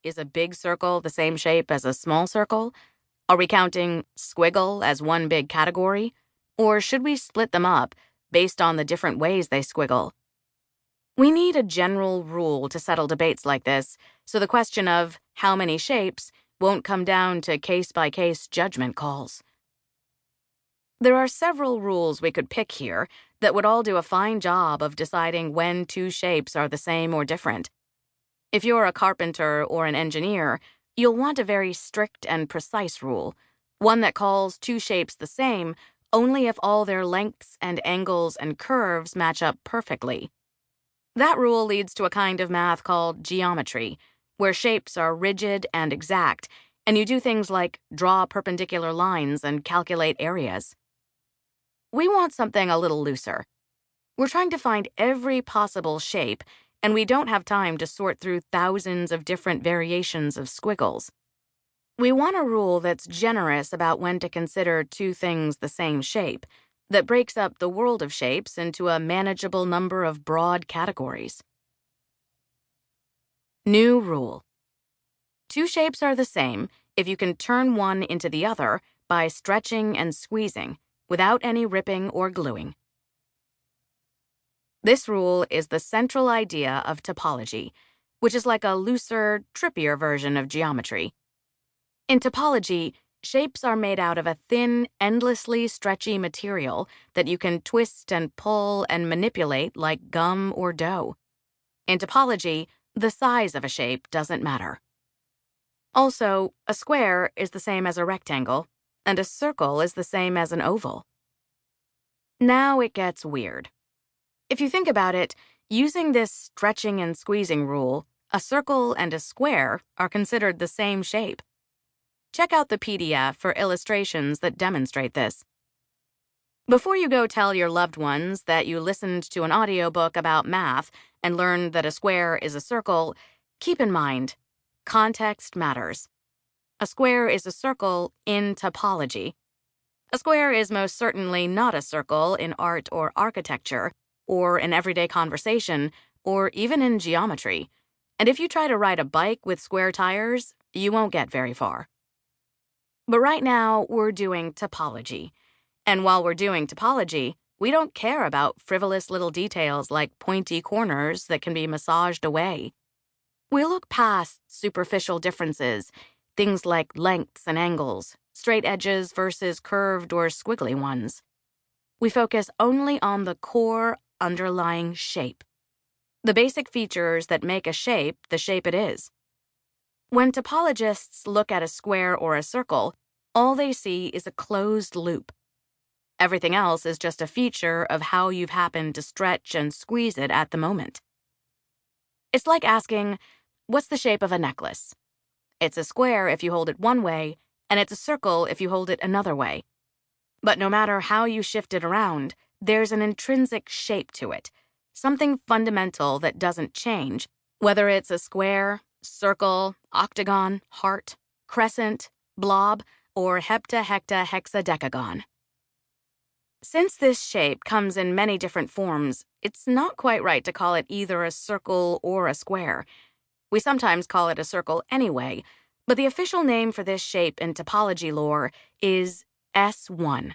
Is a big circle the same shape as a small circle? Are we counting squiggle as one big category? Or should we split them up based on the different ways they squiggle? We need a general rule to settle debates like this, so the question of how many shapes won't come down to case-by-case judgment calls. There are several rules we could pick here that would all do a fine job of deciding when two shapes are the same or different. If you're a carpenter or an engineer, you'll want a very strict and precise rule, one that calls two shapes the same only if all their lengths and angles and curves match up perfectly. That rule leads to a kind of math called geometry, where shapes are rigid and exact, and you do things like draw perpendicular lines and calculate areas. We want something a little looser. We're trying to find every possible shape, and we don't have time to sort through thousands of different variations of squiggles. We want a rule that's generous about when to consider two things the same shape, that breaks up the world of shapes into a manageable number of broad categories. New rule. Two shapes are the same if you can turn one into the other by stretching and squeezing, without any ripping or gluing. This rule is the central idea of topology, which is like a looser, trippier version of geometry. In topology, shapes are made out of a thin, endlessly stretchy material that you can twist and pull and manipulate like gum or dough. In topology, the size of a shape doesn't matter. Also, a square is the same as a rectangle, and a circle is the same as an oval. Now it gets weird. If you think about it, using this stretching and squeezing rule, a circle and a square are considered the same shape. Check out the PDF for illustrations that demonstrate this. Before you go tell your loved ones that you listened to an audiobook about math and learned that a square is a circle, keep in mind, context matters. A square is a circle in topology. A square is most certainly not a circle in art or architecture, or in everyday conversation, or even in geometry. And if you try to ride a bike with square tires, you won't get very far. But right now, we're doing topology. And while we're doing topology, we don't care about frivolous little details like pointy corners that can be massaged away. We look past superficial differences, things like lengths and angles, straight edges versus curved or squiggly ones. We focus only on the core underlying shape, the basic features that make a shape the shape it is. When topologists look at a square or a circle, all they see is a closed loop. Everything else is just a feature of how you've happened to stretch and squeeze it at the moment. It's like asking, what's the shape of a necklace? It's a square if you hold it one way, and it's a circle if you hold it another way. But no matter how you shift it around, there's an intrinsic shape to it, something fundamental that doesn't change, whether it's a square, circle, octagon, heart, crescent, blob, or heptahectahexadecagon. Since this shape comes in many different forms, it's not quite right to call it either a circle or a square. We sometimes call it a circle anyway, but the official name for this shape in topology lore is S1.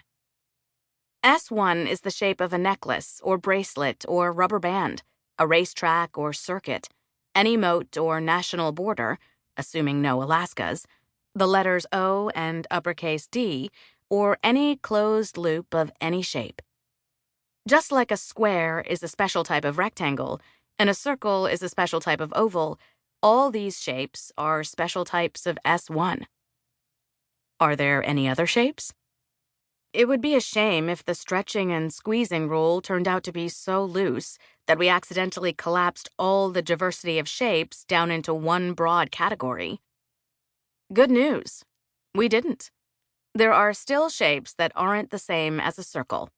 S1 is the shape of a necklace or bracelet or rubber band, a racetrack or circuit, any moat or national border, assuming no Alaskas, the letters O and uppercase D, or any closed loop of any shape. Just like a square is a special type of rectangle, and a circle is a special type of oval, all these shapes are special types of S1. Are there any other shapes? It would be a shame if the stretching and squeezing rule turned out to be so loose that we accidentally collapsed all the diversity of shapes down into one broad category. Good news. We didn't. There are still shapes that aren't the same as a circle.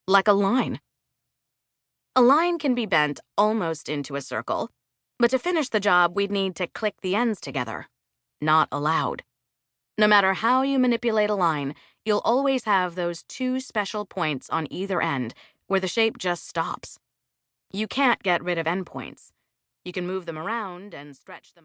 Like a line. A line can be bent almost into a circle, but to finish the job, we'd need to click the ends together. Not allowed. No matter how you manipulate a line, you'll always have those two special points on either end where the shape just stops. You can't get rid of endpoints. You can move them around and stretch them apart.